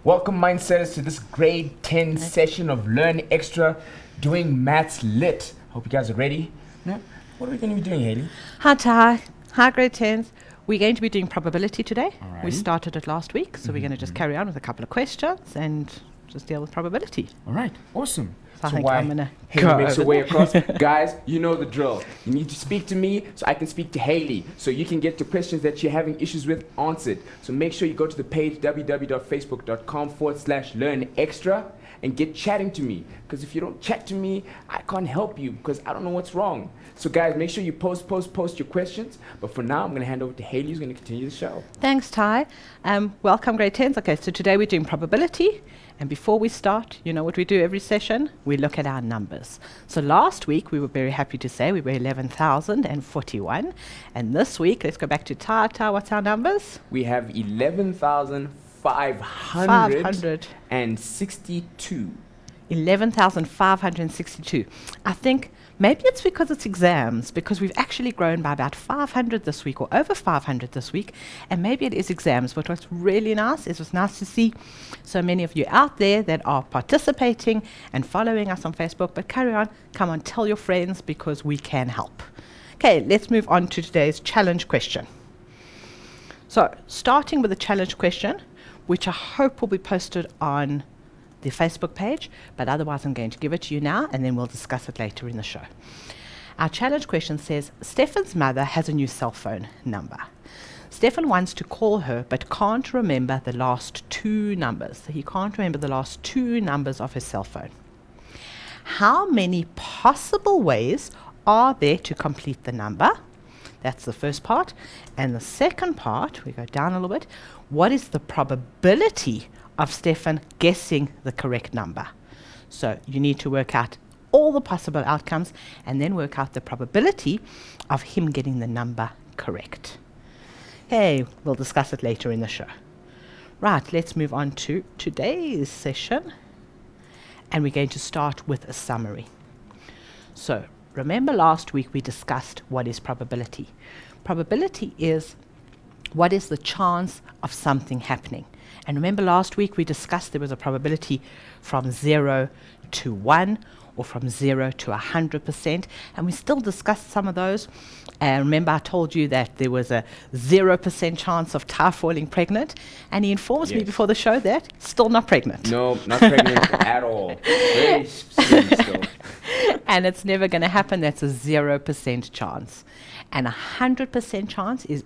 Welcome, Mindsetters, to this grade 10 session of Learn Extra, doing Maths Lit. Hope you guys are ready. Now, what are we going to be doing, Haley? Hi, Ty. Hi, grade 10s. We're going to be doing probability today. Alrighty. We started it last week, so we're going to just carry on with a couple of questions and just deal with probability. All right, awesome. So I think I'm going to Haley go makes her over way there. across. Guys, you know the drill. You need to speak to me so I can speak to Haley, so you can get the questions that you're having issues with answered. So make sure you go to the page www.facebook.com/learnextra and get chatting to me. Because if you don't chat to me, I can't help you because I don't know what's wrong. So guys, make sure you post your questions. But for now, I'm going to hand over to Haley, who's going to continue the show. Thanks, Ty. Welcome, grade 10s. Okay, so today we're doing probability. And before we start, you know what we do every session? We look at our numbers. So last week, we were very happy to say we were 11,041. And this week, let's go back to Ty. Ty, what's our numbers? We have 11,562. 11,562. I think maybe it's because it's exams, because we've actually grown by about 500 this week, or over 500 this week, and maybe it is exams. But what's really nice is it's nice to see so many of you out there that are participating and following us on Facebook. But carry on, come on, tell your friends, because we can help. Okay, let's move on to today's challenge question. So, starting with the challenge question, which I hope will be posted on the Facebook page, but otherwise I'm going to give it to you now and then we'll discuss it later in the show. Our challenge question says, Stefan's mother has a new cell phone number. Stefan wants to call her but can't remember the last two numbers. So he can't remember the last two numbers of his cell phone. How many possible ways are there to complete the number? That's the first part. And the second part, we go down a little bit, what is the probability of Stefan guessing the correct number? So you need to work out all the possible outcomes and then work out the probability of him getting the number correct. Okay, we'll discuss it later in the show. Right, let's move on to today's session. And we're going to start with a summary. So remember last week we discussed what is probability. Probability is what is the chance of something happening. And remember last week we discussed there was a probability from 0 to 1 or from 0 to 100%. And we still discussed some of those. And remember I told you that there was a 0% chance of Ty falling pregnant. And he informs me before the show that still not pregnant. No, not pregnant at all. Very slim still. And it's never going to happen. That's a 0% chance. And 100% chance is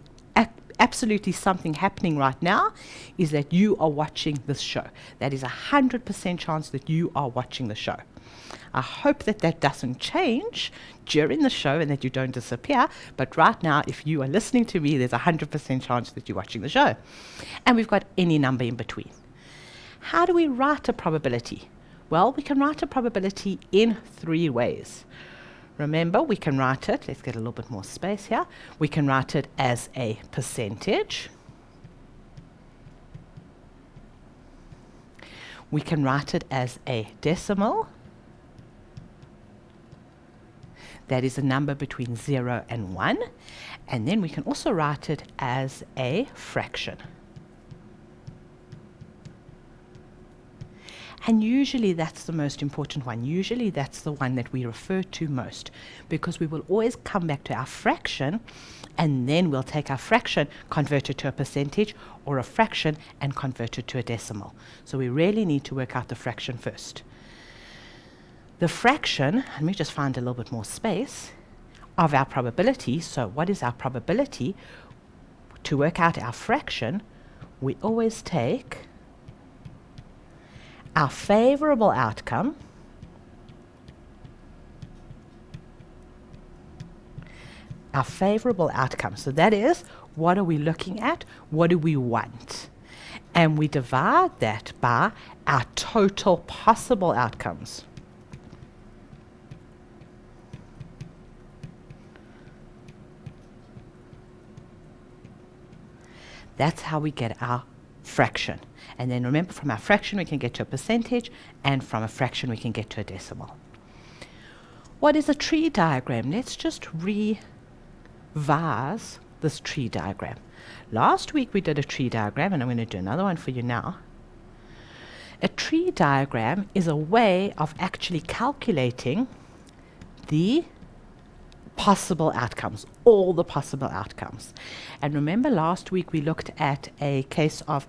absolutely something happening right now, is that you are watching this show. That is 100% chance that you are watching the show. I hope that that doesn't change during the show and that you don't disappear, but right now, if you are listening to me, there's 100% chance that you're watching the show. And we've got any number in between. How do we write a probability? Well, we can write a probability in three ways. Remember, we can write it, let's get a little bit more space here. We can write it as a percentage. We can write it as a decimal. That is a number between 0 and 1. And then we can also write it as a fraction. And usually that's the most important one. Usually that's the one that we refer to most, because we will always come back to our fraction and then we'll take our fraction, convert it to a percentage, or a fraction and convert it to a decimal. So we really need to work out the fraction first. The fraction, let me just find a little bit more space, of our probability. So what is our probability? To work out our fraction, we always take our favorable outcome So that is, what are we looking at? What do we want? And we divide that by our total possible outcomes. That's how we get our fraction. And then remember, from our fraction we can get to a percentage, and from a fraction we can get to a decimal. What is a tree diagram? Let's just revise this tree diagram. Last week we did a tree diagram, and I'm going to do another one for you now. A tree diagram is a way of actually calculating the possible outcomes, all the possible outcomes. And remember last week we looked at a case of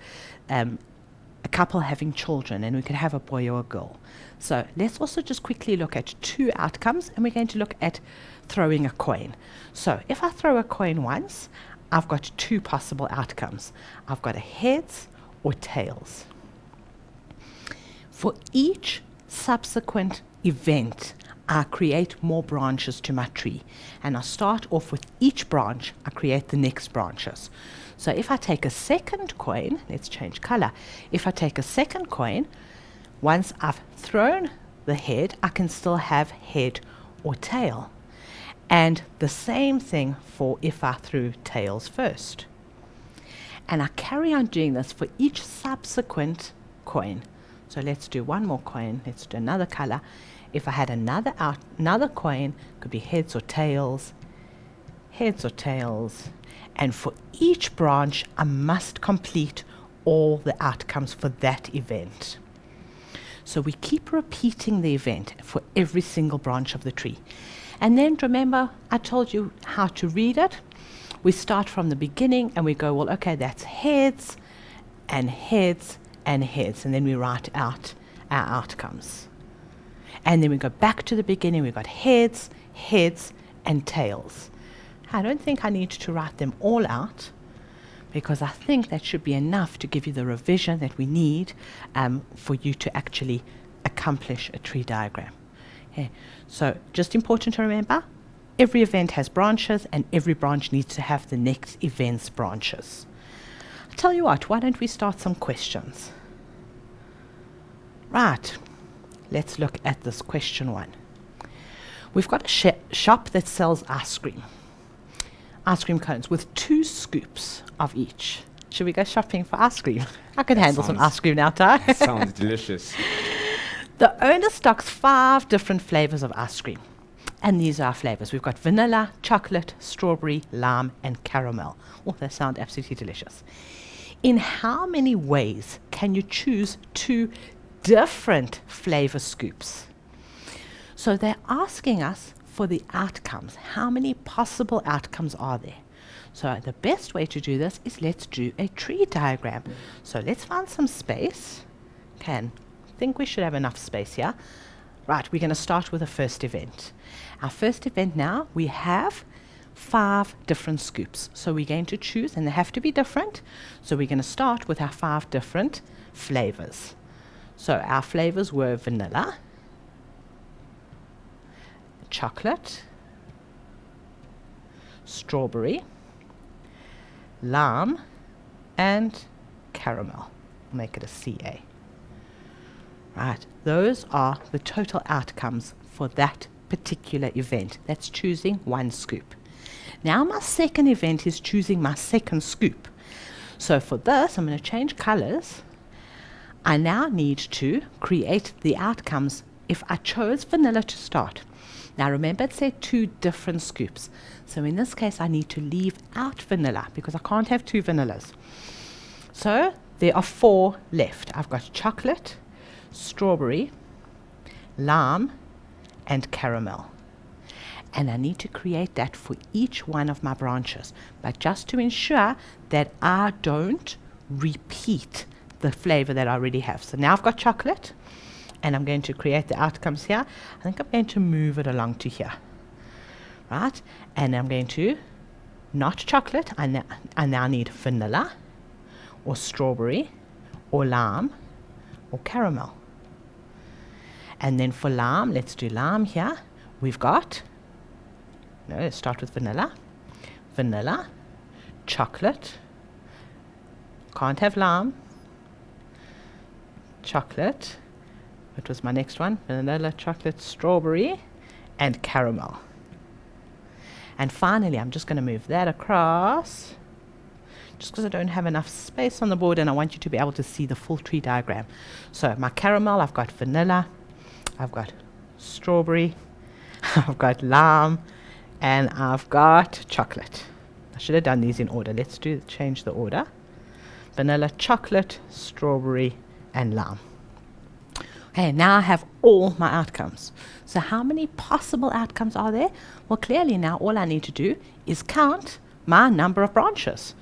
a couple having children, and we could have a boy or a girl. So let's also just quickly look at two outcomes, and we're going to look at throwing a coin. So if I throw a coin once, I've got two possible outcomes. I've got a heads or tails. For each subsequent event, I create more branches to my tree, and I start off with each branch, I create the next branches. So if I take a second coin, let's change color. If I take a second coin, once I've thrown the head, I can still have head or tail. And the same thing for if I threw tails first. And I carry on doing this for each subsequent coin. So let's do one more coin, let's do another color. If I had another coin, could be heads or tails, and for each branch, I must complete all the outcomes for that event. So we keep repeating the event for every single branch of the tree. And then remember, I told you how to read it. We start from the beginning and we go, well, okay, that's heads and heads and heads, and then we write out our outcomes. And then we go back to the beginning, we've got heads, heads, and tails. I don't think I need to write them all out, because I think that should be enough to give you the revision that we need for you to actually accomplish a tree diagram. Okay. So just important to remember, every event has branches, and every branch needs to have the next event's branches. I'll tell you what, why don't we start some questions? Right. Let's look at this question one. We've got a shop that sells ice cream cones with 2 scoops of each. Should we go shopping for ice cream? I can handle some ice cream now, Ty. Sounds delicious. The owner stocks 5 different flavors of ice cream. And these are our flavors. We've got vanilla, chocolate, strawberry, lime, and caramel. Oh, they sound absolutely delicious. In how many ways can you choose 2 different flavor scoops? So they're asking us for the outcomes. How many possible outcomes are there? So the best way to do this is let's do a tree diagram. So let's find some space. Okay, I think we should have enough space here. Right, we're going to start with the first event. Our first event now, we have 5 different scoops. So we're going to choose, and they have to be different. So we're going to start with our 5 different flavors. So our flavors were vanilla, chocolate, strawberry, lime, and caramel. I'll make it a CA. Right, those are the total outcomes for that particular event. That's choosing 1 scoop. Now my second event is choosing my second scoop. So for this, I'm going to change colors. I now need to create the outcomes if I chose vanilla to start. Now remember, it said 2 different scoops. So in this case, I need to leave out vanilla because I can't have 2 vanillas. So there are 4 left. I've got chocolate, strawberry, lime, and caramel. And I need to create that for each one of my branches. But just to ensure that I don't repeat the flavor that I already have. So now I've got chocolate, and I'm going to create the outcomes here. I think I'm going to move it along to here. Right? And I'm going to, not chocolate, I now need vanilla, or strawberry, or lime, or caramel. And then for lime, let's do lime here. We've got, no, let's start with vanilla. Vanilla, chocolate, can't have lime, chocolate, what was my next one? Vanilla, chocolate, strawberry, and caramel. And finally, I'm just going to move that across, just because I don't have enough space on the board and I want you to be able to see the full tree diagram. So my caramel, I've got vanilla, I've got strawberry, I've got lime, and I've got chocolate. I should have done these in order. Let's change the order. Vanilla, chocolate, strawberry, and lime. Okay, now I have all my outcomes. So how many possible outcomes are there? Well, clearly now all I need to do is count my number of branches.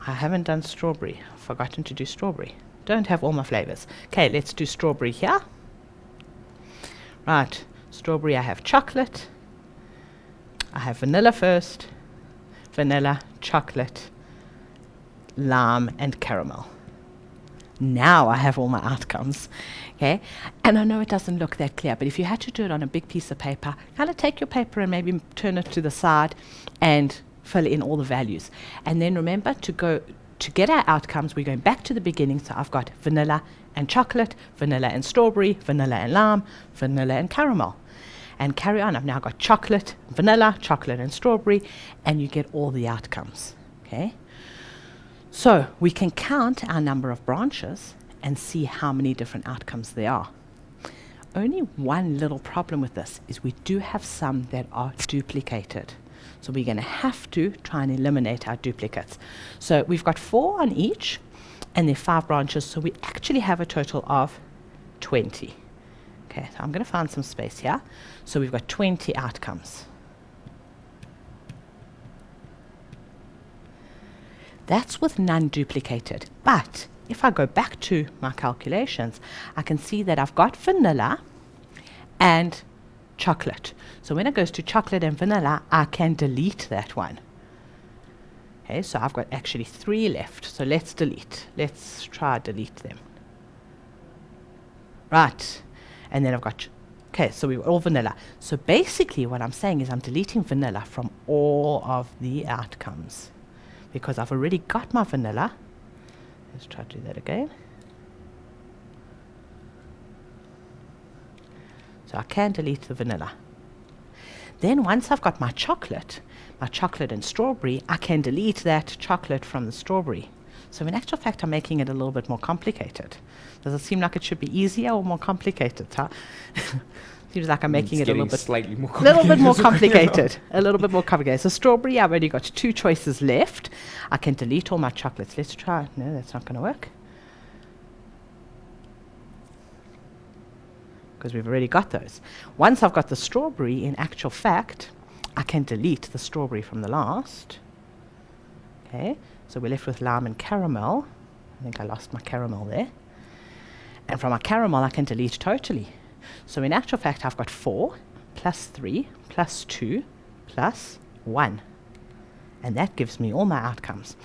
I haven't done strawberry. I've forgotten to do strawberry. Don't have all my flavors. Okay, let's do strawberry here. Right, strawberry, I have chocolate. I have vanilla first. Vanilla, chocolate, lime, and caramel. Now I have all my outcomes, okay? And I know it doesn't look that clear, but if you had to do it on a big piece of paper, kind of take your paper and maybe turn it to the side and fill in all the values. And then remember to get our outcomes, we're going back to the beginning. So I've got vanilla and chocolate, vanilla and strawberry, vanilla and lime, vanilla and caramel. And carry on. I've now got chocolate, vanilla, chocolate and strawberry, and you get all the outcomes, okay? So we can count our number of branches and see how many different outcomes there are. Only one little problem with this is we do have some that are duplicated. So we're going to have to try and eliminate our duplicates. So we've got 4 on each, and there are 5 branches, so we actually have a total of 20. Okay, so I'm going to find some space here. So we've got 20 outcomes. That's with none duplicated. But if I go back to my calculations, I can see that I've got vanilla and chocolate. So when it goes to chocolate and vanilla, I can delete that one. Okay, so I've got actually 3 left. So let's delete. Let's try delete them. Right. And then I've got, okay, so we've got all vanilla. So basically what I'm saying is I'm deleting vanilla from all of the outcomes, because I've already got my vanilla. Let's try to do that again. So I can delete the vanilla. Then once I've got my chocolate and strawberry, I can delete that chocolate from the strawberry. So in actual fact, I'm making it a little bit more complicated. Does it seem like it should be easier or more complicated? Huh? Seems like I'm making it a little bit slightly more little bit more complicated. A little bit more complicated. So strawberry, I've only got 2 choices left. I can delete all my chocolates. Let's try. No, that's not going to work, because we've already got those. Once I've got the strawberry, in actual fact, I can delete the strawberry from the last. Okay, so we're left with lime and caramel. I think I lost my caramel there. And from my caramel, I can delete totally. So in actual fact, I've got 4 plus 3 plus 2 plus 1. And that gives me all my outcomes.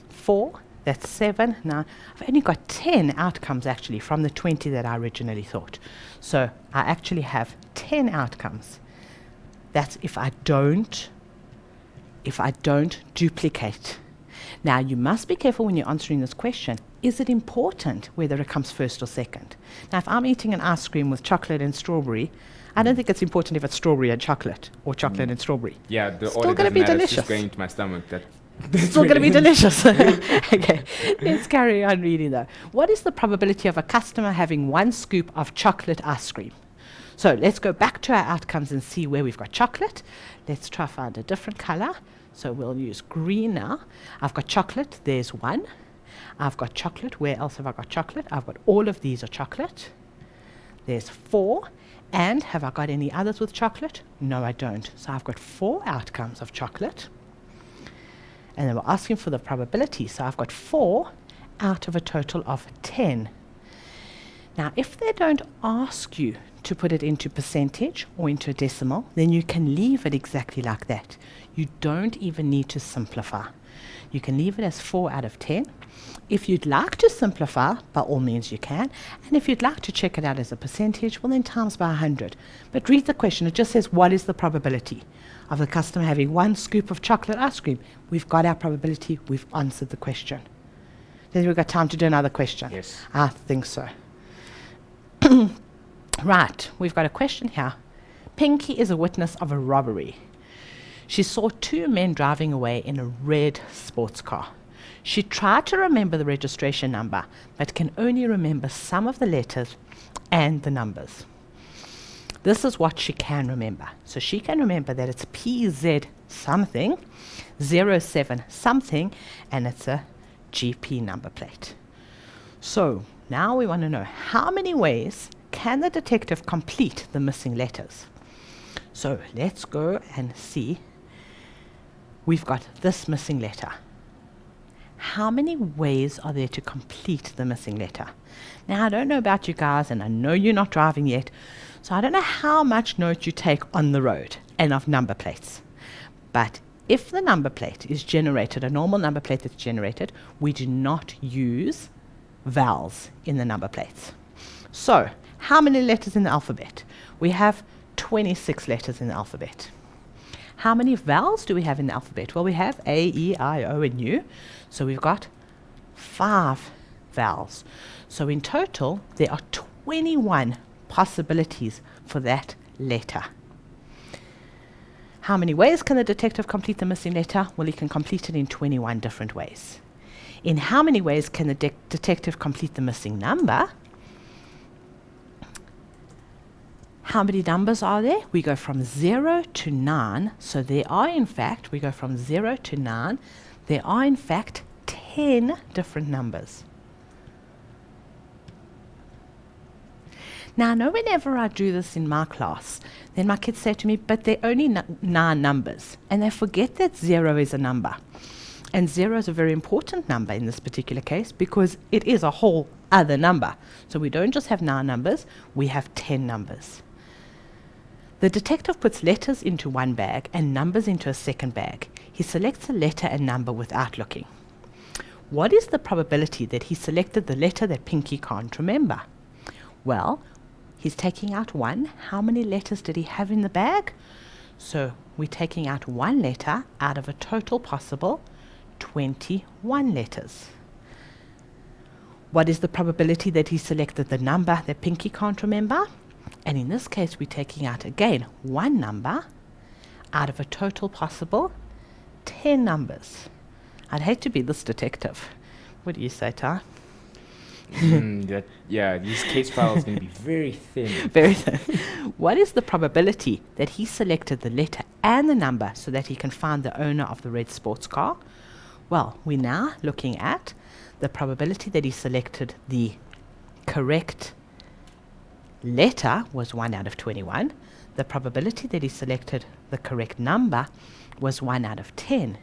4, that's 7. Now, I've only got 10 outcomes actually from the 20 that I originally thought. So I actually have 10 outcomes. That's if I don't duplicate. Now, you must be careful when you're answering this question. Is it important whether it comes first or second? Now, if I'm eating an ice cream with chocolate and strawberry, I don't think it's important if it's strawberry and chocolate or chocolate and strawberry. Yeah, the Still order gonna doesn't be matter. It's delicious. just going into my stomach. It's still going to be delicious. Okay, let's carry on reading though. What is the probability of a customer having 1 scoop of chocolate ice cream? So let's go back to our outcomes and see where we've got chocolate. Let's try find a different color. So we'll use green now. I've got chocolate, there's 1. I've got chocolate, where else have I got chocolate? I've got all of these are chocolate. There's 4. And have I got any others with chocolate? No, I don't. So I've got 4 outcomes of chocolate. And then we're asking for the probability. So I've got 4 out of a total of 10. Now, if they don't ask you to put it into percentage or into a decimal, then you can leave it exactly like that. You don't even need to simplify. You can leave it as 4 out of 10. If you'd like to simplify, by all means you can. And if you'd like to check it out as a percentage, well then times by 100. But read the question. It just says, what is the probability of the customer having 1 scoop of chocolate ice cream? We've got our probability. We've answered the question. Then we've got time to do another question. Yes. I think so. Right, we've got a question here. Pinky is a witness of a robbery. She saw 2 men driving away in a red sports car. She tried to remember the registration number, but can only remember some of the letters and the numbers. This is what she can remember. So she can remember that it's PZ something, 07 something, and it's a GP number plate. So Now we want to know how many ways can the detective complete the missing letters. So let's go and see. We've got this missing letter. How many ways are there to complete the missing letter? Now, I don't know about you guys, and I know you're not driving yet, so I don't know how much note you take on the road and of number plates. But if the number plate is generated, a normal number plate that's generated, we do not use vowels in the number plates. So, how many letters in the alphabet? We have 26 letters in the alphabet. How many vowels do we have in the alphabet? Well, we have A, E, I, O, and U. So we've got 5 vowels. So in total, there are 21 possibilities for that letter. How many ways can the detective complete the missing letter? Well, he can complete it in 21 different ways. In how many ways can the detective complete the missing number? How many numbers are there? We go from 0 to 9. So there are, in fact, we go from 0 to 9. There are, in fact, 10 different numbers. Now, I know whenever I do this in my class, then my kids say to me, but they're only 9 numbers. And they forget that 0 is a number. And 0 is a very important number in this particular case because it is a whole other number. So we don't just have 9 numbers, we have 10 numbers. The detective puts letters into one bag and numbers into a second bag. He selects a letter and number without looking. What is the probability that he selected the letter that Pinky can't remember? Well, he's taking out 1. How many letters did he have in the bag? So we're taking out 1 letter out of a total possible 21 letters. What is the probability that he selected the number that Pinky can't remember? And in this case, we're taking out again 1 number out of a total possible 10 numbers. I'd hate to be this detective. What do you say, Ty? These case files are going to be very thin. Very thin. What is the probability that he selected the letter and the number so that he can find the owner of the red sports car? Well, we're now looking at the probability that he selected the correct letter was 1 out of 21. The probability that he selected the correct number was 1 out of 10.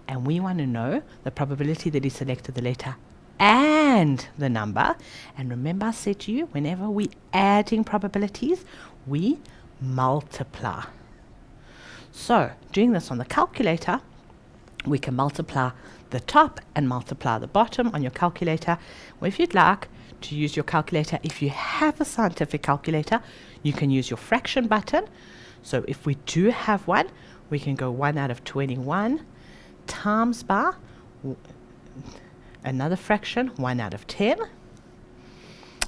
And we want to know the probability that he selected the letter and the number. And remember I said to you, whenever we're adding probabilities, we multiply. So, doing this on the calculator, we can multiply the top and multiply the bottom on your calculator. Or if you'd like to use your calculator, if you have a scientific calculator, you can use your fraction button. So if we do have one, we can go 1 out of 21 times by another fraction, 1 out of 10.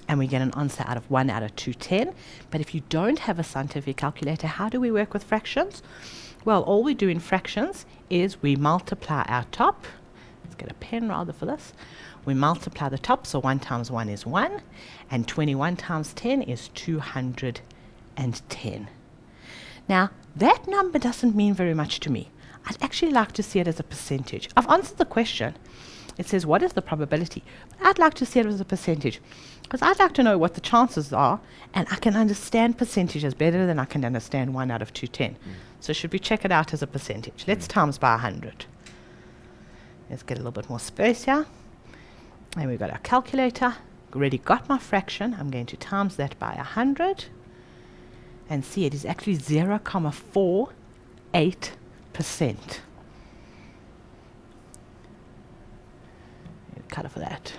And we get an answer out of 1 out of 210. But if you don't have a scientific calculator, how do we work with fractions? Well, all we do in fractions is we multiply our top. Let's get a pen rather for this. We multiply the top, so 1 times 1 is 1, and 21 times 10 is 210. Now, that number doesn't mean very much to me. I'd actually like to see it as a percentage. I've answered the question. It says, what is the probability? But I'd like to see it as a percentage, because I'd like to know what the chances are, and I can understand percentages better than I can understand 1 out of 210. So should we check it out as a percentage? Let's times by 100. Let's get a little bit more space here. And we've got our calculator. Already got my fraction. I'm going to times that by 100. And see, it is actually 0.48%. Cut off for that.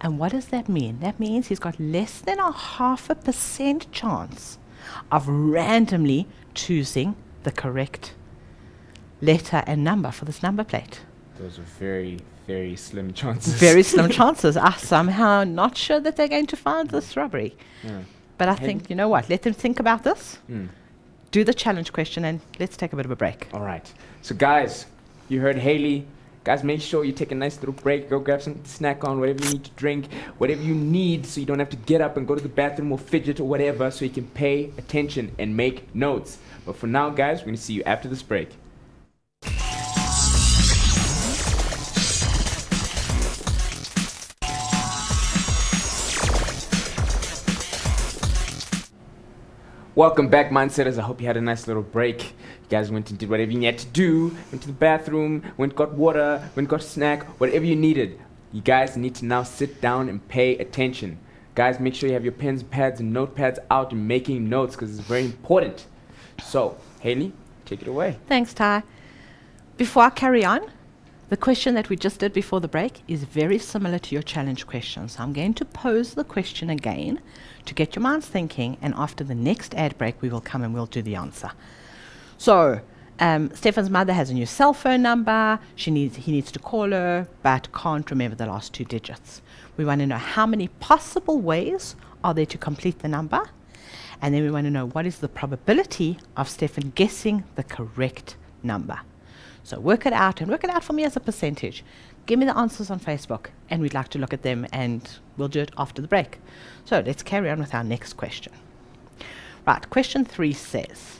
And what does that mean? That means he's got less than a 0.5% chance of randomly choosing the correct letter and number for this number plate. Those are very, very slim chances. Very slim chances. I'm somehow not sure that they're going to find this robbery. Yeah. But I think, you know what, let them think about this. Do the challenge question and let's take a bit of a break. All right. So guys, you heard Haley. Guys, make sure you take a nice little break. Go grab some snack on, whatever you need to drink, whatever you need so you don't have to get up and go to the bathroom or fidget or whatever, so you can pay attention and make notes. But for now, guys, we're going to see you after this break. Welcome back, Mindsetters. I hope you had a nice little break. You guys went and did whatever you had to do, went to the bathroom, went got water, went got a snack, whatever you needed. You guys need to now sit down and pay attention. Guys, make sure you have your pens, pads, and notepads out and making notes because it's very important. So, Haley, take it away. Thanks, Ty. Before I carry on, the question that we just did before the break is very similar to your challenge question. So I'm going to pose the question again to get your minds thinking, and after the next ad break, we will come and we'll do the answer. So, Stefan's mother has a new cell phone number. He needs to call her, but can't remember the last 2 digits. We want to know how many possible ways are there to complete the number, and then we want to know what is the probability of Stefan guessing the correct number. So work it out, and work it out for me as a percentage. Give me the answers on Facebook, and we'd like to look at them, and we'll do it after the break. So let's carry on with our next question. Right, question 3 says,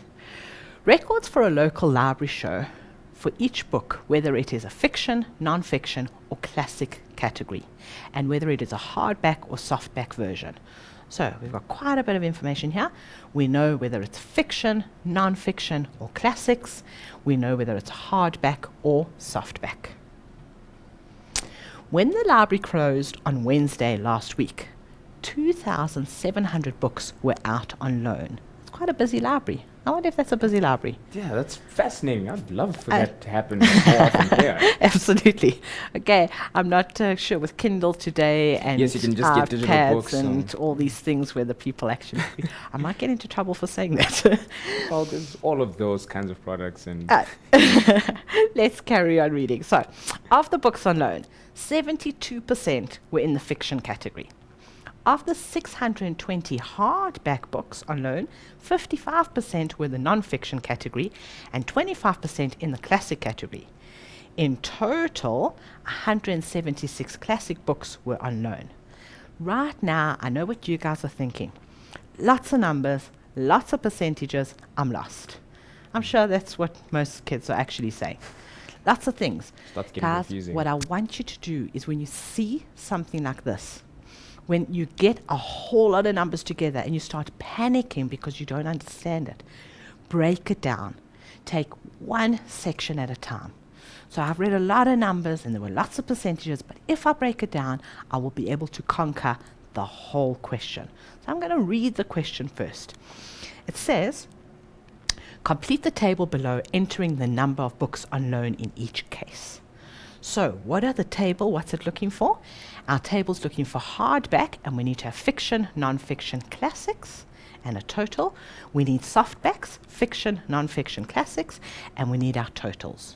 records for a local library show for each book, whether it is a fiction, non-fiction, or classic category, and whether it is a hardback or softback version. So we've got quite a bit of information here. We know whether it's fiction, non-fiction, or classics. We know whether it's hardback or softback. When the library closed on Wednesday last week, 2,700 books were out on loan. It's quite a busy library. I wonder if that's a busy library. Yeah, that's fascinating. I'd love for that to happen more often here. Absolutely. Okay, I'm not sure with Kindle today and Yes, you can just get digital iPads books and all these things where the people actually... I might get into trouble for saying that. Well, there's all of those kinds of products. And Let's carry on reading. So, of the books on loan, 72% were in the fiction category. Of the 620 hardback books on loan, 55% were the non-fiction category and 25% in the classic category. In total, 176 classic books were on loan. Right now, I know what you guys are thinking. Lots of numbers, lots of percentages, I'm lost. I'm sure that's what most kids are actually saying. Lots of things. Starts getting Guys, confusing. what I want you to do is when you see something like this, when you get a whole lot of numbers together and you start panicking because you don't understand it, break it down. Take one section at a time. So I've read a lot of numbers and there were lots of percentages, but if I break it down, I will be able to conquer the whole question. So I'm going to read the question first. It says, complete the table below, entering the number of books on loan in each case. So what are the table? What's it looking for? Our table's looking for hardback, and we need to have fiction, non-fiction, classics, and a total. We need softbacks, fiction, non-fiction, classics, and we need our totals.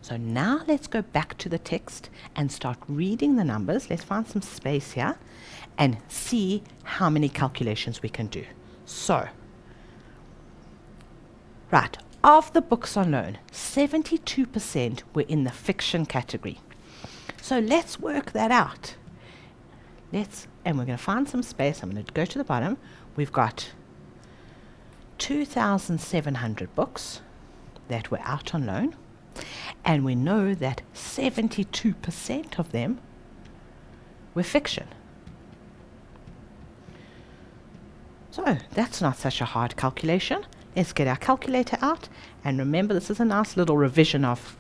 So now let's go back to the text and start reading the numbers. Let's find some space here and see how many calculations we can do. So, right. Of the books on loan, 72% were in the fiction category. So let's work that out. And we're going to find some space. I'm going to go to the bottom. We've got 2,700 books that were out on loan. And we know that 72% of them were fiction. So that's not such a hard calculation. Let's get our calculator out, and remember this is a nice little revision of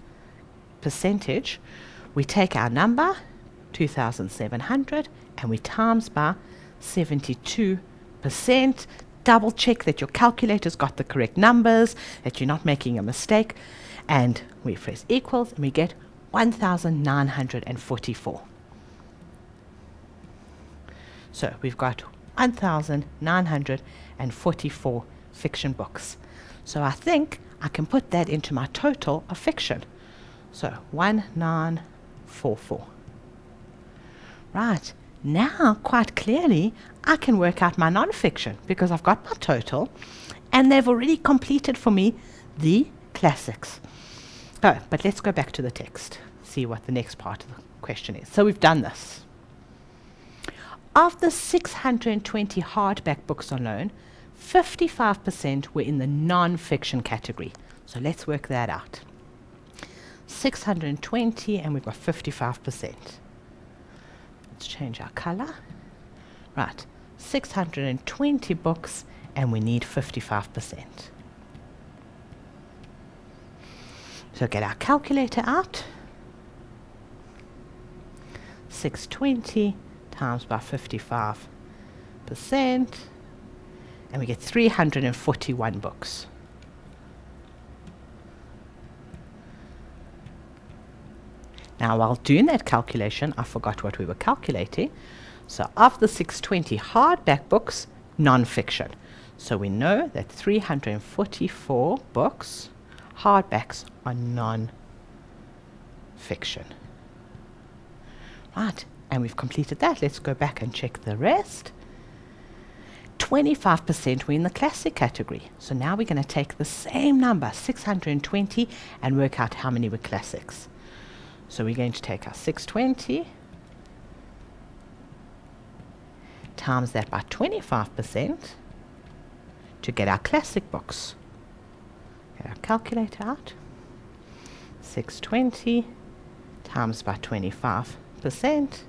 percentage. We take our number, 2,700, and we times by 72%. Double check that your calculator's got the correct numbers, that you're not making a mistake, and we press equals, and we get 1,944. So we've got 1,944 fiction books. So I think I can put that into my total of fiction. So 1944. Right, now quite clearly I can work out my non-fiction because I've got my total and they've already completed for me the classics. Oh, but let's go back to the text, see what the next part of the question is. So we've done this. Of the 620 hardback books on loan, 55% were in the non-fiction category. So let's work that out. 620 and we've got 55%. Let's change our color. Right, 620 books and we need 55%. So get our calculator out. 620 times by 55%, and we get 341 books. Now, while doing that calculation, I forgot what we were calculating. So of the 620 hardback books, non-fiction. So we know that 344 books, hardbacks, are non-fiction. Right, and we've completed that. Let's go back and check the rest. 25% were in the classic category. So now we're going to take the same number, 620, and work out how many were classics. So we're going to take our 620 times that by 25% to get our classic books. Get our calculator out. 620 times by 25%,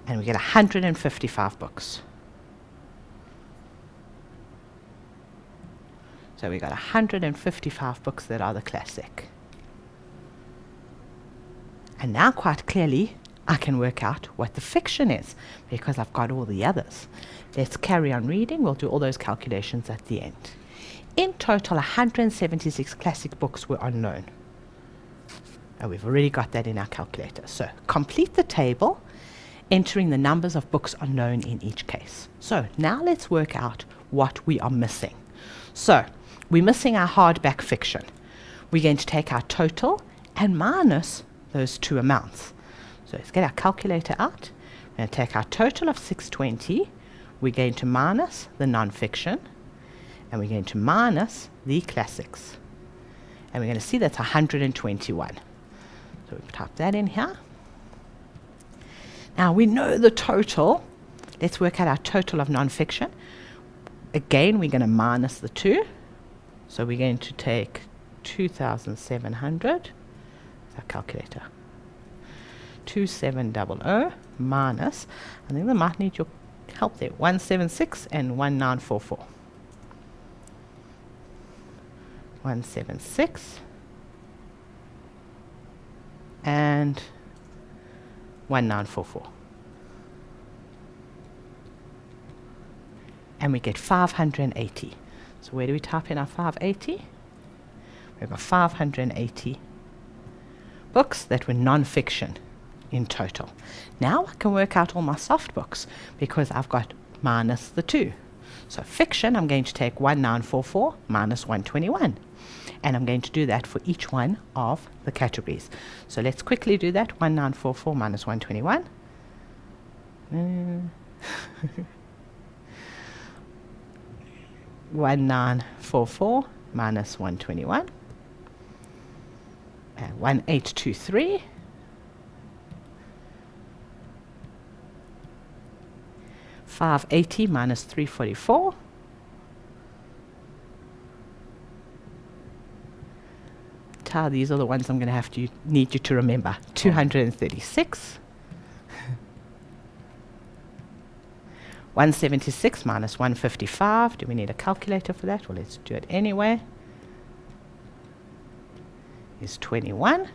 and we get 155 books. So we got 155 books that are the classic. And now quite clearly, I can work out what the fiction is because I've got all the others. Let's carry on reading. We'll do all those calculations at the end. In total, 176 classic books were unknown. And we've already got that in our calculator. So complete the table, entering the numbers of books unknown in each case. So now let's work out what we are missing. So we're missing our hardback fiction. We're going to take our total and minus those two amounts. So let's get our calculator out. We're going to take our total of 620. We're going to minus the non-fiction. And we're going to minus the classics. And we're going to see that's 121. So we type that in here. Now we know the total. Let's work out our total of non-fiction. Again, we're going to minus the 2. So we're going to take 2,700. Our calculator. 2700 minus, I think they might need your help there, 176 and 1944. 176 and 1944. And we get 580. So where do we type in our 580? We've got 580 books that were non-fiction in total. Now I can work out all my soft books because I've got minus the 2. So fiction, I'm going to take 1944 minus 121. And I'm going to do that for each one of the categories. So let's quickly do that. 1944 minus 121. 1944 minus 121. 1823. $580 minus 344. These are the ones I'm going to have to need you to remember. 236. 176 minus 155. Do we need a calculator for that? Well, let's do it anyway. Is 21.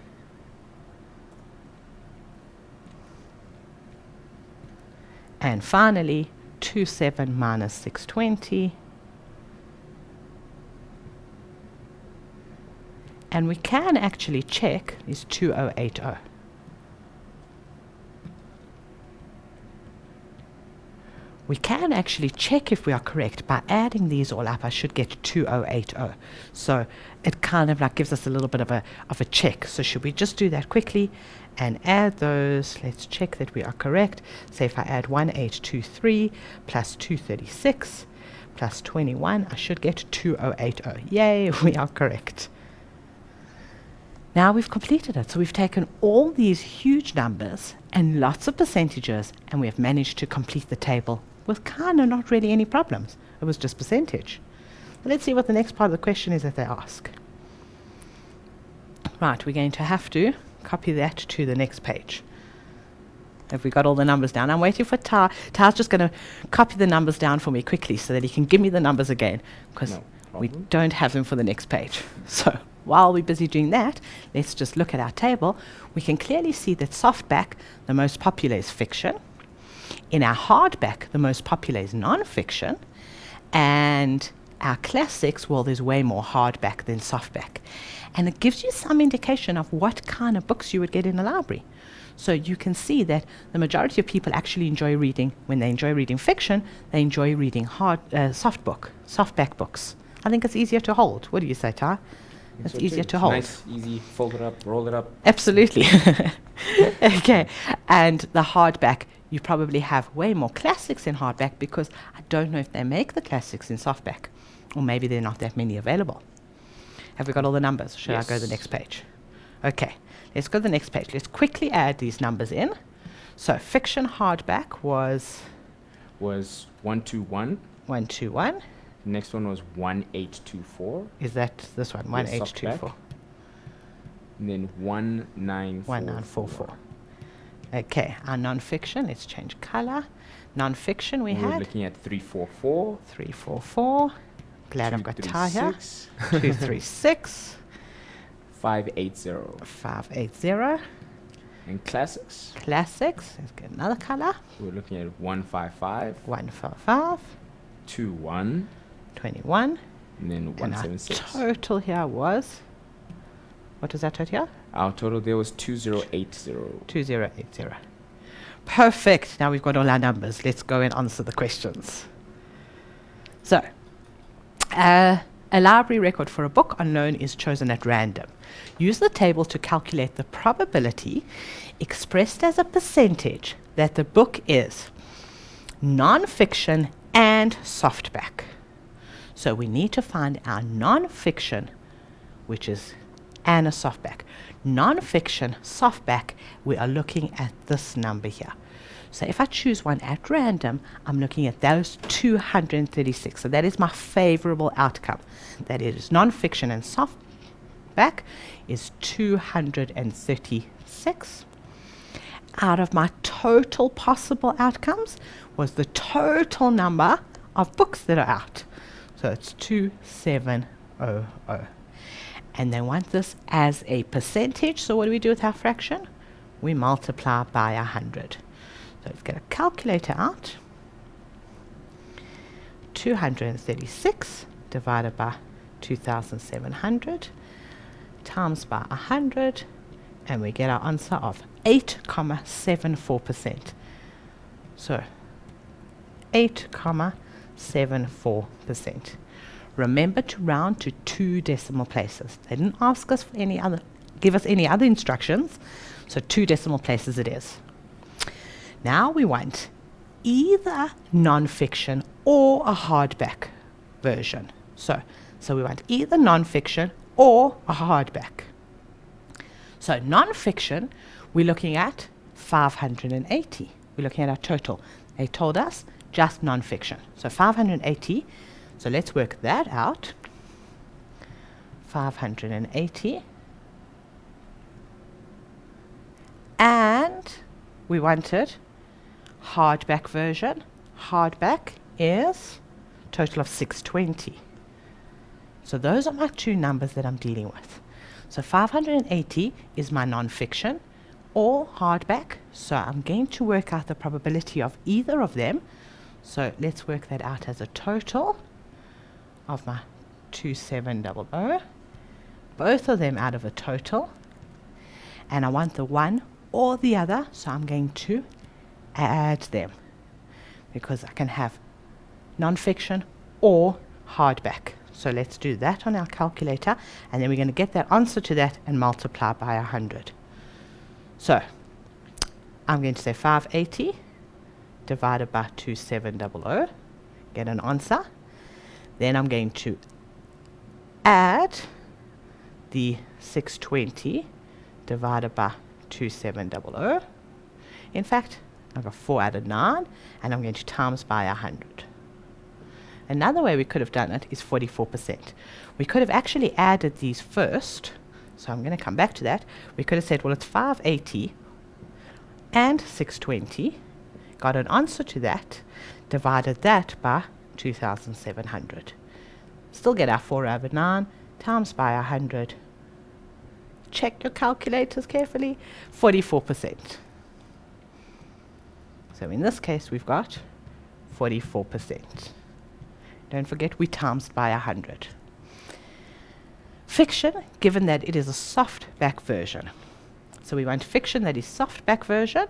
And finally, 27 minus 620. And we can actually check is 2080. We can actually check if we are correct by adding these all up. I should get 2080. So it kind of like gives us a little bit of a check. So should we just do that quickly and add those? Let's check that we are correct. Say if I add 1823 plus 236 plus 21, I should get 2080. Yay, we are correct. Now we've completed it. So we've taken all these huge numbers and lots of percentages, and we have managed to complete the table with kind of not really any problems. It was just percentage. Let's see what the next part of the question is that they ask. Right, we're going to have to copy that to the next page. Have we got all the numbers down? I'm waiting for Tar. Tar's just going to copy the numbers down for me quickly so that he can give me the numbers again, because No we problem. don't have them for the next page. So while we're busy doing that, let's just look at our table. We can clearly see that softback, the most popular is fiction. In our hardback, the most popular is non-fiction. And our classics, well, there's way more hardback than softback. And it gives you some indication of what kind of books you would get in a library. So you can see that the majority of people actually enjoy reading, when they enjoy reading fiction, they enjoy reading softback books. I think it's easier to hold. What do you say, Tar? It's So easier too. to hold. Nice, easy, fold it up, roll it up. Absolutely. Okay. And the hardback, you probably have way more classics in hardback, because I don't know if they make the classics in softback, or maybe there are not that many available. Have we got all the numbers? Should I go to the Yes. next page? Okay, let's go to the next page. Let's quickly add these numbers in. So fiction hardback was 121. 121. Next one was 1824. Is that this one? Yes, 1824. And then 1944. 1944. Okay, our non-fiction, let's change color. Non-fiction we We're had looking at 344. 344. Glad I've got Tar here. 236, 236. 580. 580. And classics, Classics, let's get another color. we're looking at 155, 155. 21, 21. and then And our 176. total here was, what was our total here? Our total there was 2080. 2080. Perfect. Now we've got all our numbers. Let's go and answer the questions. So, a library record for a book unknown is chosen at random. Use the table to calculate the probability expressed as a percentage that the book is non-fiction and softback. So we need to find our non-fiction, which is, and a softback. Non-fiction, softback, we are looking at this number here. So if I choose one at random, I'm looking at those 236. So that is my favorable outcome. That is non-fiction and softback is 236. Out of my total possible outcomes was the total number of books that are out. So it's 2700. And they want this as a percentage. So what do we do with our fraction? We multiply by 100. So let's get a calculator out. 236 divided by 2,700 times by 100, and we get our answer of 8.74%. So 8.74%. Remember to round to 2 decimal places. They didn't ask us for give us any other instructions, so 2 decimal places it is. Now we want either non-fiction or a hardback version. So we want either non-fiction or a hardback. So non-fiction, we're looking at 580. We're looking at our total. They told us just non-fiction. So 580. So let's work that out. 580. And we wanted hardback version. Hardback is total of 620. So those are my 2 numbers that I'm dealing with. So 580 is my non-fiction or hardback. So I'm going to work out the probability of either of them. So let's work that out as a total of my 2700. Both of them out of a total. And I want the one or the other, so I'm going to add them, because I can have non-fiction or hardback. So let's do that on our calculator, and then we're going to get that answer to that and multiply by 100. So I'm going to say 580 divided by 2700, get an answer. Then I'm going to add the 620 divided by 2700. In fact, I've got 4 out of 9, and I'm going to times by 100. Another way we could have done it is 44%. We could have actually added these first, so I'm going to come back to that. We could have said, well, it's 580, and 620. Got an answer to that. Divided that by 2,700. Still get our 4/9 times by 100. Check your calculators carefully. 44%. So in this case, we've got 44%. Don't forget, we times by 100. Fiction, given that it is a soft back version. So we want fiction that is soft back version.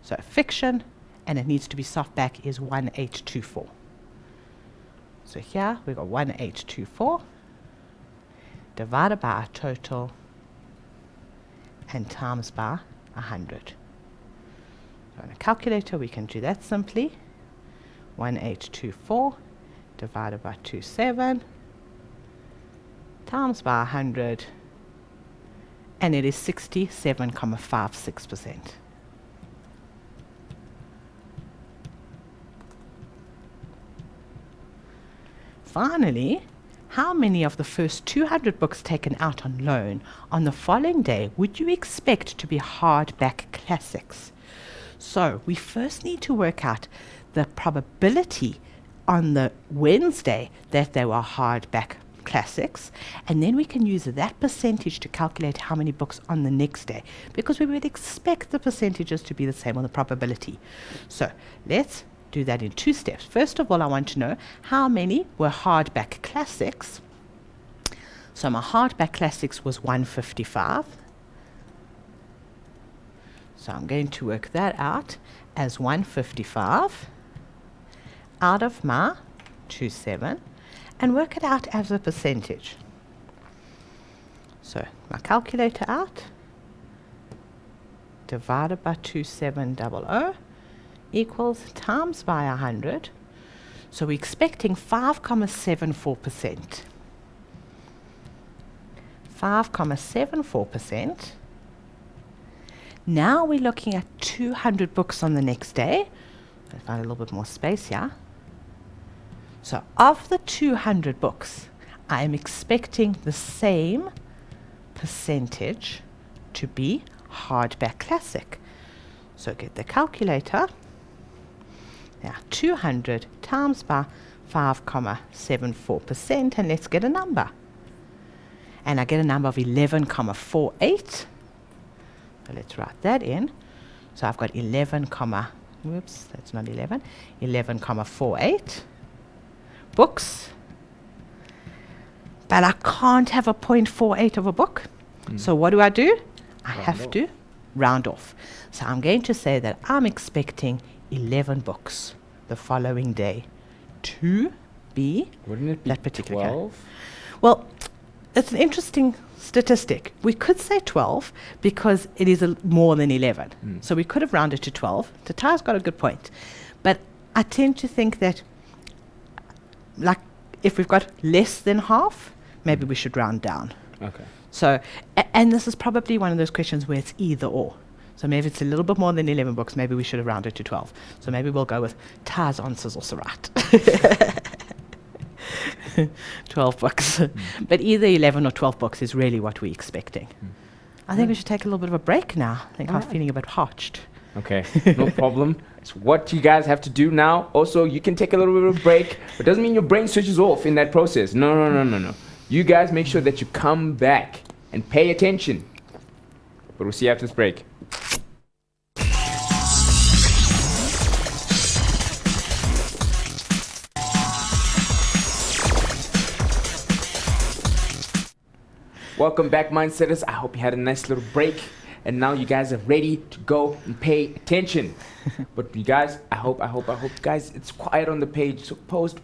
So fiction, and it needs to be soft back, is 1824. So here we've got 1824 divided by our total and times by 100. So on a calculator we can do that simply. 1824 divided by 27 times by 100, and it is 67.56%. Finally, how many of the first 200 books taken out on loan on the following day would you expect to be hardback classics? So we first need to work out the probability on the Wednesday that they were hardback classics, and then we can use that percentage to calculate how many books on the next day, because we would expect the percentages to be the same on the probability. So let's do that in 2 steps. First of all, I want to know how many were hardback classics. So my hardback classics was 155. So I'm going to work that out as 155 out of my 27 and work it out as a percentage. So my calculator out, divided by 2700 equals times by 100. So we're expecting 5.74%. 5.74%. Now we're looking at 200 books on the next day. I'll find a little bit more space here. So of the 200 books, I am expecting the same percentage to be hardback classic. So get the calculator. Now 200 times by 5.74%, and let's get a number. And I get a number of 11.48. So let's write that in. So I've got 11.48 books. But I can't have a 0.48 of a book. So what do? I have to round off. So I'm going to say that I'm expecting 11 books the following day to be, wouldn't it be that particular 12? Well, it's an interesting statistic. We could say 12 because it is more than 11. So we could have rounded to 12. Tata's got a good point. But I tend to think that, like, if we've got less than half, maybe we should round down. Okay. So, and this is probably one of those questions where it's either or. So maybe it's a little bit more than 11 books, maybe we should have rounded to 12. So maybe we'll go with Ta's answer's also right. 12 books. But either 11 or 12 books is really what we're expecting. I think we should take a little bit of a break now. I think I'm feeling a bit parched. Okay, no problem. It's what you guys have to do now. Also, you can take a little bit of a break, but doesn't mean your brain switches off in that process. No. You guys make sure that you come back and pay attention. But we'll see you after this break. Welcome back, Mindsetters. I hope you had a nice little break, and now you guys are ready to go and pay attention. But you guys, I hope, guys, it's quiet on the page. So post.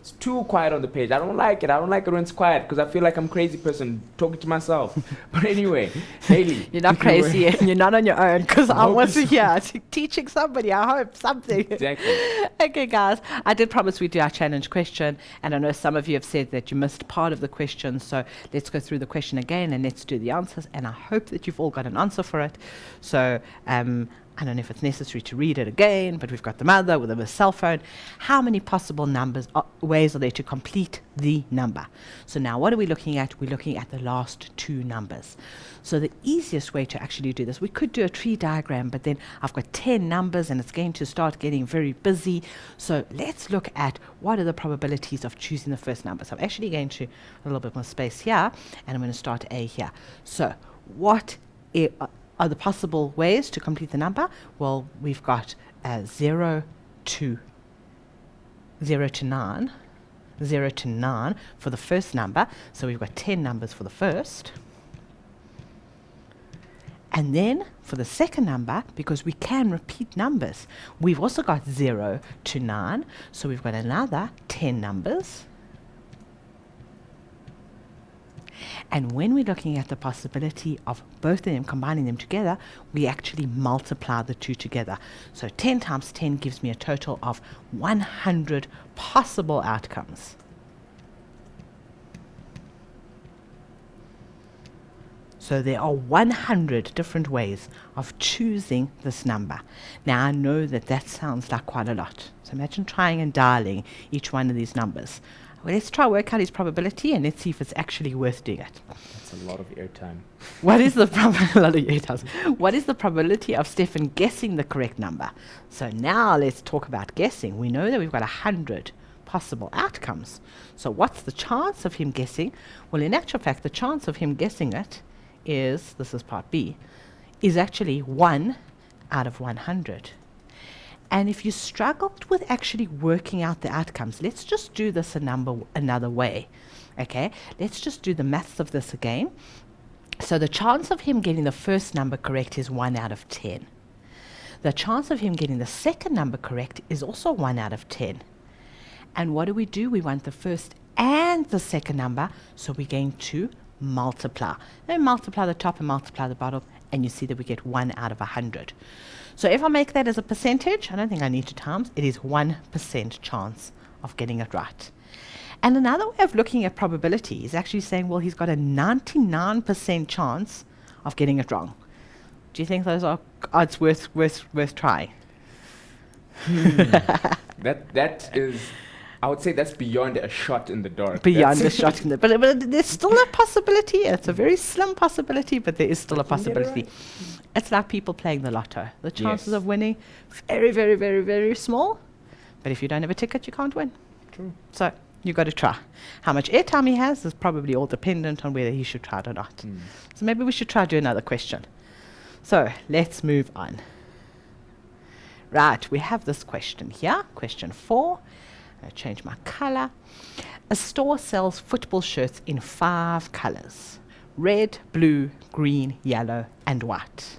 It's too quiet on the page. I don't like it. I don't like it when it's quiet because I feel like I'm a crazy person talking to myself. But anyway, Haley. You're not crazy and you're not on your own because I was here teaching somebody, I hope, something. Exactly. Okay, guys, I did promise we'd do our challenge question, and I know some of you have said that you missed part of the question, so let's go through the question again and let's do the answers, and I hope that you've all got an answer for it. So, I don't know if it's necessary to read it again, but we've got the mother with a cell phone. How many possible ways are there to complete the number? So now what are we looking at? We're looking at the last two numbers. So the easiest way to actually do this, we could do a tree diagram, but then I've got 10 numbers and it's going to start getting very busy. So let's look at what are the probabilities of choosing the first number. So I'm actually going to a little bit more space here, and I'm going to start A here. So what are the possible ways to complete the number? Well, we've got 0 to 9, 0 to 9 for the first number. So we've got 10 numbers for the first. And then for the second number, because we can repeat numbers, we've also got 0 to 9. So we've got another 10 numbers. And when we're looking at the possibility of both of them, combining them together, we actually multiply the two together. So 10 times 10 gives me a total of 100 possible outcomes. So there are 100 different ways of choosing this number. Now I know that that sounds like quite a lot. So imagine trying and dialing each one of these numbers. Well, let's try work out his probability and let's see if it's actually worth doing it. That's a lot of airtime. What is the What is the probability of Stefan guessing the correct number? So now let's talk about guessing. We know that we've got 100 possible outcomes. So what's the chance of him guessing? Well, in actual fact, the chance of him guessing it is, this is part B, is actually 1 out of 100. And if you struggled with actually working out the outcomes, let's just do this another way. Okay, let's just do the maths of this again. So the chance of him getting the first number correct is 1 out of 10. The chance of him getting the second number correct is also 1 out of 10. And what do? We want the first and the second number, so we're going to multiply. Then multiply the top and multiply the bottom, and you see that we get 1 out of 100. So if I make that as a percentage, I don't think I need to times, it is 1% chance of getting it right. And another way of looking at probability is actually saying, well, he's got a 99% chance of getting it wrong. Do you think those are odds worth trying? That is, I would say that's beyond a shot in the dark. Beyond a shot in the but there's still a possibility. It's a very slim possibility, but there is still a possibility. It's like people playing the lotto. The chances of winning, very, very, very, very small. But if you don't have a ticket, you can't win. True. So you've got to try. How much airtime he has is probably all dependent on whether he should try it or not. So maybe we should try do another question. So let's move on. Right, we have this question here. Question 4. I'll change my color. A store sells football shirts in 5 colors: red, blue, green, yellow, and white.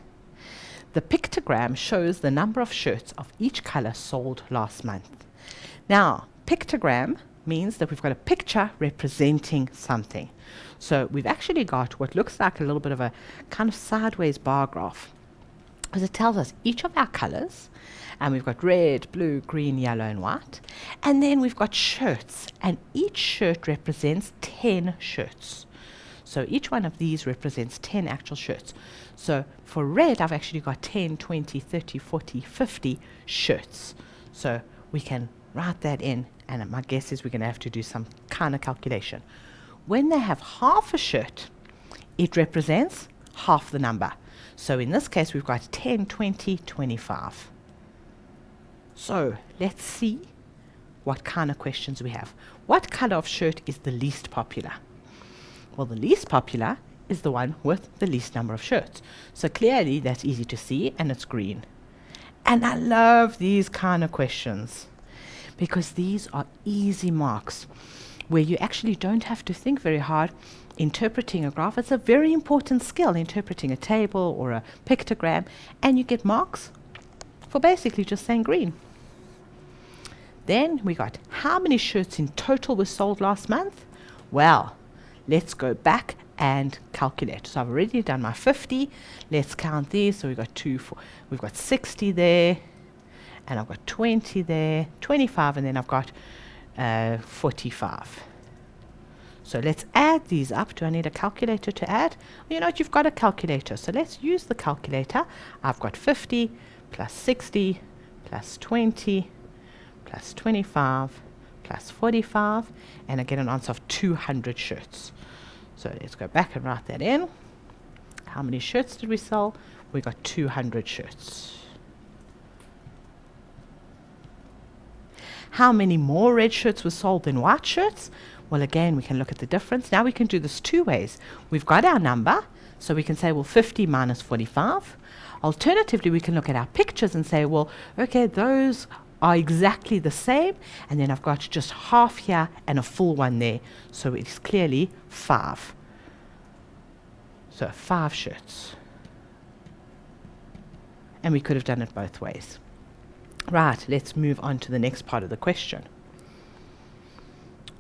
The pictogram shows the number of shirts of each color sold last month. Now, pictogram means that we've got a picture representing something. So we've actually got what looks like a little bit of a kind of sideways bar graph, because it tells us each of our colors, and we've got red, blue, green, yellow, and white. And then we've got shirts, and each shirt represents 10 shirts. So each one of these represents 10 actual shirts. So for red, I've actually got 10, 20, 30, 40, 50 shirts. So we can write that in, and my guess is we're going to have to do some kind of calculation. When they have half a shirt, it represents half the number. So in this case, we've got 10, 20, 25. So let's see what kind of questions we have. What color of shirt is the least popular? Well, the least popular is the one with the least number of shirts. So clearly that's easy to see, and it's green. And I love these kind of questions because these are easy marks where you actually don't have to think very hard interpreting a graph. It's a very important skill, interpreting a table or a pictogram, and you get marks for basically just saying green. Then we got how many shirts in total were sold last month? Well, let's go back and calculate. So I've already done my 50. Let's count these. So we've got 2, 4. We've got 60 there, and I've got 20 there, 25, and then I've got 45. So let's add these up. Do I need a calculator to add? Well, you know what? You've got a calculator. So let's use the calculator. I've got 50 plus 60, plus 20, plus 25, plus 45, and I get an answer of 200 shirts. So let's go back and write that in. How many shirts did we sell? We got 200 shirts. How many more red shirts were sold than white shirts? Well, again, we can look at the difference. Now we can do this two ways. We've got our number, so we can say, well, 50 minus 45. Alternatively, we can look at our pictures and say, well, okay, those are exactly the same, and then I've got just half here and a full one there, so it's clearly 5. So 5 shirts. And we could have done it both ways. Right, let's move on to the next part of the question.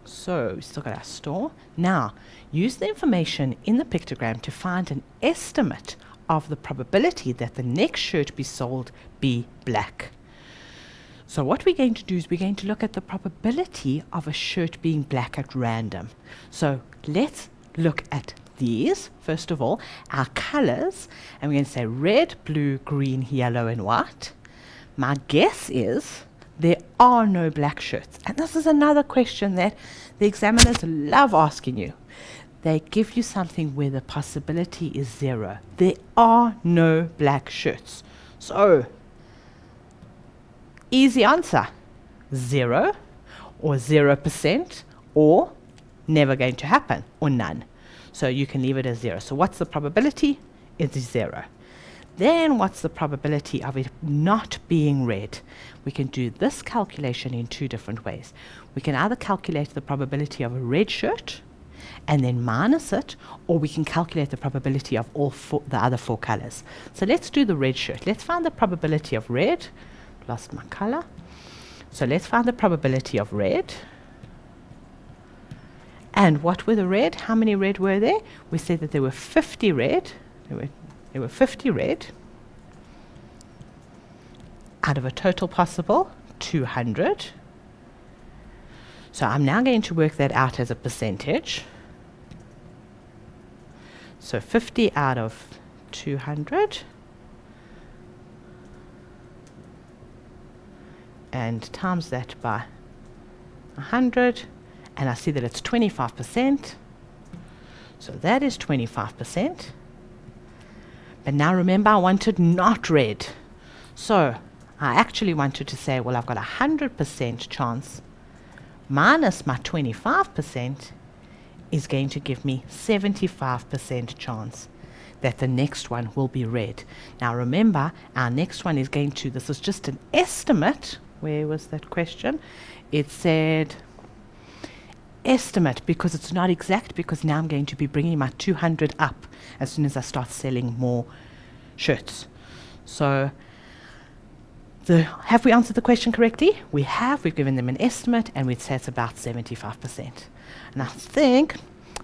So we still got our store. Now, use the information in the pictogram to find an estimate of the probability that the next shirt be sold be black. So what we're going to do is we're going to look at the probability of a shirt being black at random. So let's look at these, first of all, our colors, and we're going to say red, blue, green, yellow, and white. My guess is there are no black shirts. And this is another question that the examiners love asking you. They give you something where the possibility is 0. There are no black shirts. So, easy answer, 0 or 0% or never going to happen or none. So you can leave it as 0. So what's the probability? It is 0. Then what's the probability of it not being red? We can do this calculation in 2 different ways. We can either calculate the probability of a red shirt and then minus it, or we can calculate the probability of all the other 4 colors. So let's do the red shirt. Let's find the probability of red. Lost my color. So let's find the probability of red. And what were the red? How many red were there? We said that there were 50 red. There were 50 red out of a total possible 200. So I'm now going to work that out as a percentage. So 50 out of 200. And times that by 100. And I see that it's 25%. So that is 25%. But now remember, I wanted not red. So I actually wanted to say, well, I've got a 100% chance minus my 25% is going to give me 75% chance that the next one will be red. Now remember, our next one is going to, this is just an estimate. Where was that question? It said estimate, because it's not exact, because now I'm going to be bringing my 200 up as soon as I start selling more shirts. So have we answered the question correctly? We have. We've given them an estimate, and we'd say it's about 75%. And I think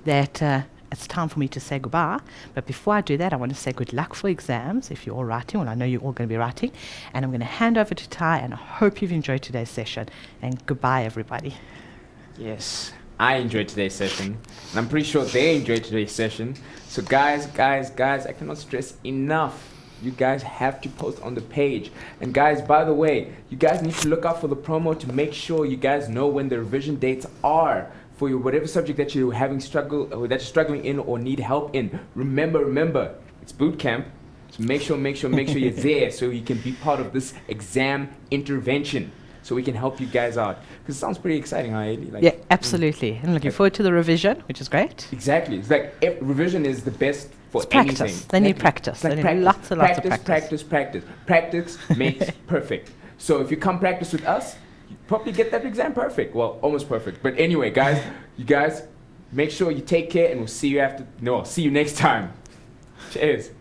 that it's time for me to say goodbye. But before I do that, I want to say good luck for exams if you're all writing. Well, I know you're all going to be writing. And I'm going to hand over to Ty, and I hope you've enjoyed today's session. And goodbye, everybody. Yes, I enjoyed today's session, and I'm pretty sure they enjoyed today's session. So guys, I cannot stress enough, you guys have to post on the page. And guys, by the way, you guys need to look out for the promo to make sure you guys know when the revision dates are for your whatever subject that you're having that you're struggling in or need help in. Remember, it's boot camp. So make sure you're there so you can be part of this exam intervention, so we can help you guys out. Because it sounds pretty exciting, huh, Ailey? Yeah, absolutely. I'm looking forward to the revision, which is great. Exactly. It's like revision is the best for It's practice. anything. They need practice. Like They need practice. lots and lots of practice. Practice makes perfect. So if you come practice with us, you probably get that exam perfect. Well, almost perfect. But anyway, guys, you guys make sure you take care, and we'll see you see you next time. Cheers.